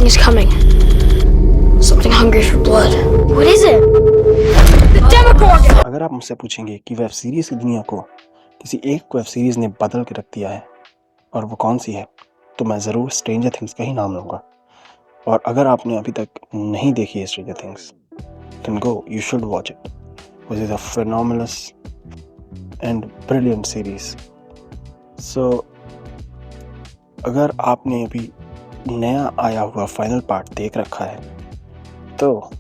Something is coming. Something hungry for blood. What is it? The Demogorgon! अगर आप मुझसे पूछेंगे कि वेब सीरीज की दुनिया को किसी एक वेब सीरीज ने बदल के रख दिया है और वो कौन सी है, तो मैं ज़रूर स्ट्रेंजर थिंग्स का ही नाम लूँगा। और अगर आपने अभी तक नहीं देखी है stranger things, then go, you should watch it. Which is a phenomenal and brilliant series. So, अगर आपने अभी नया आया हुआ फाइनल पार्ट देख रखा है, तो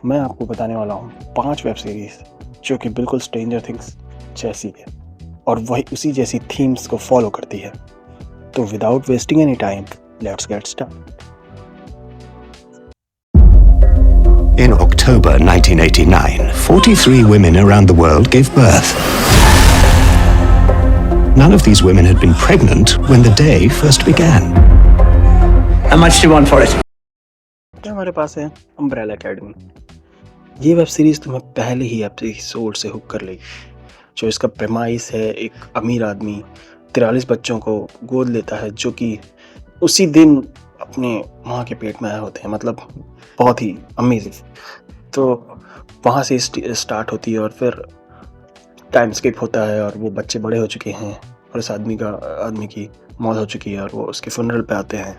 मैं आपको बताने वाला हूँ 5 वेब सीरीज जो कि बिल्कुल स्ट्रेंजर थिंग्स जैसी है और वही उसी जैसी थीम्स को फॉलो करती है। तो without wasting any time, let's get start. In October 1989, 43 women around the world gave birth. None of these women had been pregnant when the day first began. How much do you want for it? हमारे पास है umbrella academy. ये web series तुम्हें पहले ही episode से hook कर लेगी। जो इसका प्रेमाइस है, एक अमीर आदमी 43 बच्चों को गोद लेता है जो कि उसी दिन अपने माँ के पेट में आए होते हैं, मतलब बहुत ही अमेजिंग। तो वहाँ से स्टार्ट होती है और फिर टाइम स्किप होता है और वो बच्चे बड़े हो चुके हैं और इस आदमी की मौत हो चुकी है और वो उसके फ्यूनरल पे आते हैं।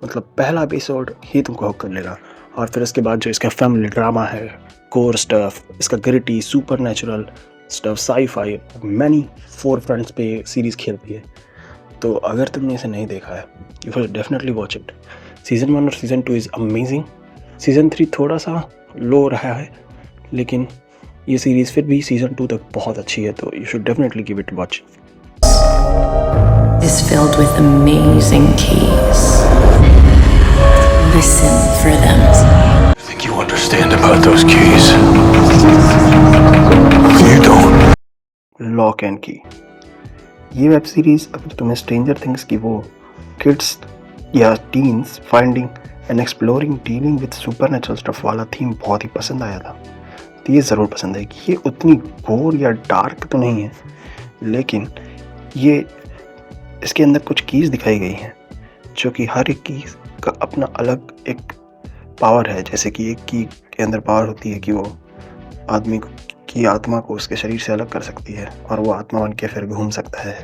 मतलब पहला एपिसोड ही तुमको हुक कर लेगा। और फिर उसके बाद जो इसका फैमिली ड्रामा है, कोर स्टफ, इसका gritty super natural stuff, sci-fi, many 4 fronts पे सीरीज़ खेलती है। तो अगर तुमने इसे नहीं देखा है, you will definitely watch it. Season 1 और सीज़न 2 इज़ अमेजिंग। सीज़न 3 थोड़ा सा लो रहा है, लेकिन ये सीरीज़ फिर भी सीज़न 2 तक बहुत अच्छी है, तो you should definitely give it watch. Is filled with amazing keys. Listen for them. I think you understand about those keys. You don't. Lock and की। ये वेब सीरीज़ अगर तुम्हें स्ट्रेंजर थिंग्स की वो किड्स या teens finding and exploring dealing with super natural stuff वाला theme बहुत ही पसंद आया था, तो ये ज़रूर पसंद आएगी। ये उतनी गोर या डार्क तो नहीं है, लेकिन ये इसके अंदर कुछ कीज़ दिखाई गई हैं जो कि हर एक कीज़ का अपना अलग एक पावर है। जैसे कि एक की के अंदर पावर होती है कि वो आदमी की आत्मा को उसके शरीर से अलग कर सकती है और वो आत्मा बन के फिर घूम सकता है।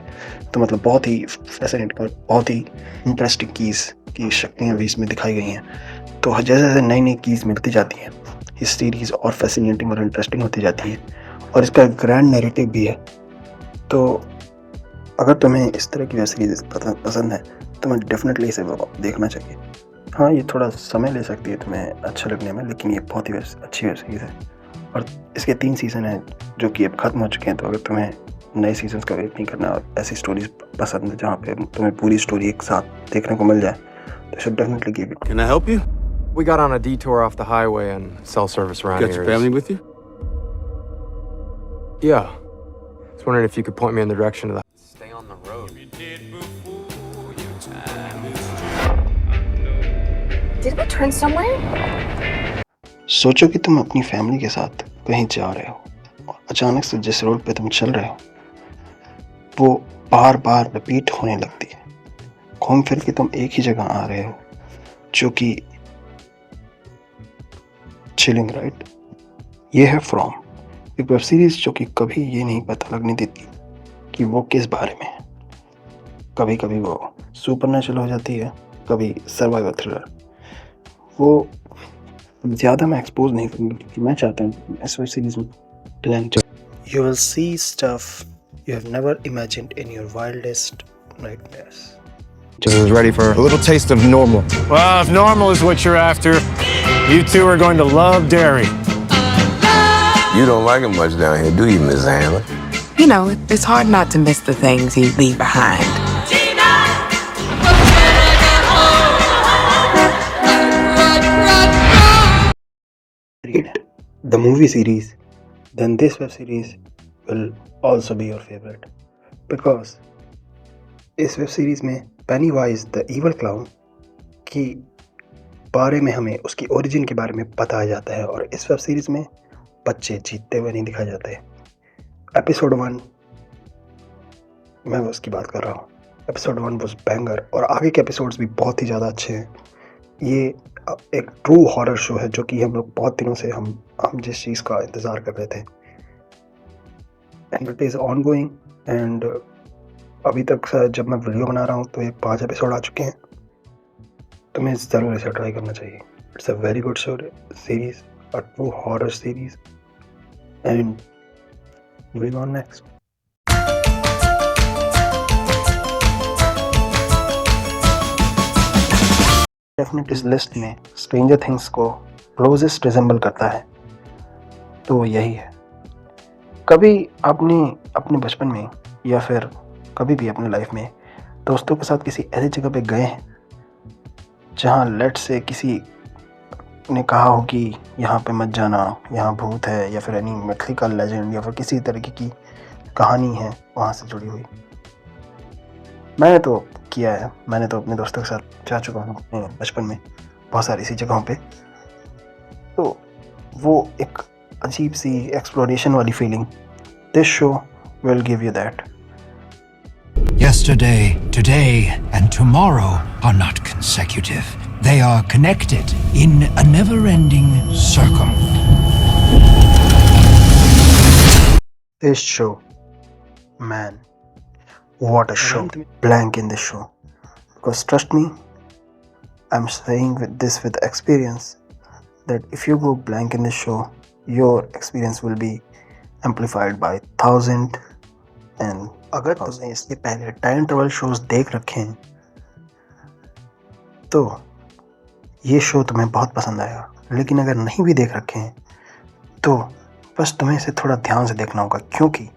तो मतलब बहुत ही फैसिनेटिंग और बहुत ही इंटरेस्टिंग कीज़ की शक्तियाँ भी इसमें दिखाई गई हैं। तो जैसे जैसे नई नई कीज़ मिलती जाती हैं, ये सीरीज़ और फैसिनेटिंग और इंटरेस्टिंग होती जाती है और इसका ग्रैंड नैरेटिव भी है। तो अगर तुम्हें इस तरह की वेब सीरीज पसंद है तो मैं डेफिनेटली इसे देखना चाहिए। हाँ, ये थोड़ा समय ले सकती है तुम्हें अच्छा लगने में, लेकिन ये बहुत ही अच्छी वेब सीरीज़ है और इसके 3 सीज़न हैं जो कि अब ख़त्म हो चुके हैं। तो अगर तुम्हें नए सीजन्स का वेट नहीं करना और ऐसी स्टोरीज पसंद है जहाँ पे तुम्हें पूरी स्टोरी एक साथ देखने को मिल जाए, तो should definitely give it. Can I help you? We got on a detour off the highway and cell service around Got here. your family with you? Yeah. I was wondering if you could point me in the direction of the... Stay on the road. Did we turn somewhere? सोचो कि तुम अपनी family के साथ कहीं जा रहे हो और अचानक से जिस रोड पे तुम चल रहे हो वो बार बार रिपीट होने लगती है। घूम फिर के तुम एक ही जगह आ रहे हो जो कि चिलिंग, राइट? ये है फ्रॉम, एक वेब सीरीज जो कि कभी ये नहीं पता लगने देती कि वो किस बारे में है। कभी कभी वो सुपरनैचुरल हो जाती है, कभी सर्वाइवल थ्रिलर। वो ज़्यादा मैं एक्सपोज नहीं करूँगी क्योंकि मैं चाहता हूँ इस वेब सीरीज में plan. You will see stuff you have never imagined in your wildest nightmares. Just ready for a little taste of normal. Well, if normal is what you're after, you two are going to love dairy. You don't like it much down here, do you, Miss Handler? You know, it's hard not to miss the things you leave behind. It, the movie series, then this web series will also be your favorite because इस web series में Pennywise the evil clown की बारे में हमें उसकी origin के बारे में बताया जाता है और इस वेब सीरीज में बच्चे जीतते हुए नहीं दिखाए जाते। एपिसोड 1 मैं उसकी बात कर रहा हूँ। एपिसोड 1 वाज बैंगर और आगे के एपिसोड्स भी बहुत ही ज़्यादा अच्छे हैं। ये एक ट्रू हॉरर शो है जो कि हम लोग बहुत दिनों से हम जिस चीज़ का इंतज़ार कर रहे थे, and it is on going. And अभी तक जब मैं वीडियो बना रहा हूँ तो ये 5 एपिसोड आ चुके हैं, तो मैं ज़रूर इसे ट्राई करना चाहिए। It's a very good show series, a true horror series. And moving on next. Definite इस लिस्ट में स्ट्रेंजर थिंग्स को क्लोजेस्ट रिजेंबल करता है तो यही है। कभी आपने अपने बचपन में या फिर कभी भी अपने लाइफ में दोस्तों के साथ किसी ऐसी जगह पे गए हैं जहाँ लेट से किसी ने कहा हो कि यहाँ पे मत जाना, यहाँ भूत है, या फिर एनी मिथिकल लेजेंड या फिर किसी तरीके की कहानी है वहाँ से जुड़ी हुई? मैंने तो किया है, मैंने तो अपने दोस्तों के साथ जा चुका हूँ अपने बचपन में बहुत सारी ऐसी जगहों पे। तो वो एक अजीब सी एक्सप्लोरेशन वाली feeling, this show will give you that. Yesterday, today, and tomorrow are not consecutive. They are connected in a never-ending circle. This show, man, what a show. Blank in this show. Because trust me, I'm saying this with experience, that if you go blank in this show, your experience will be amplified by 1,000 and अगर तुमने इसके पहले time travel shows देख रखे हैं तो ये show तुम्हें बहुत पसंद आएगा, लेकिन अगर नहीं भी देख रखे हैं तो बस तुम्हें इसे थोड़ा ध्यान से देखना होगा, क्योंकि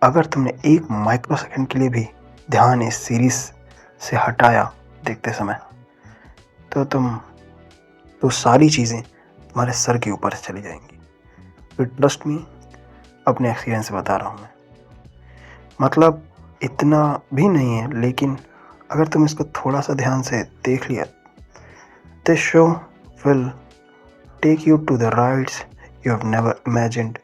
अगर तुमने एक माइक्रो सेकंड के लिए भी ध्यान इस सीरीज से हटाया देखते समय तो सारी चीज़ें तुम्हारे सर के ऊपर से चली जाएंगी। फिर ट्रस्ट मी, अपने एक्सपीरियंस से बता रहा हूँ मैं। मतलब इतना भी नहीं है, लेकिन अगर तुम इसको थोड़ा सा ध्यान से देख लिया, this show will take you to the rides you have never imagined.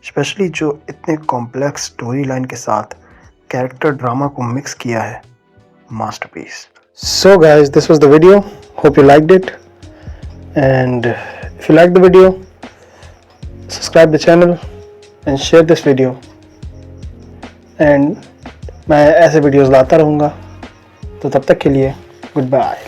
Specially जो इतने कॉम्प्लेक्स स्टोरी लाइन के साथ कैरेक्टर ड्रामा को मिक्स किया है, masterpiece. So guys, this was the video, hope you liked it, and if you like the video, subscribe the channel and share this video. And मैं ऐसे videos लाता रहूँगा, तो तब तक के लिए गुड बाय।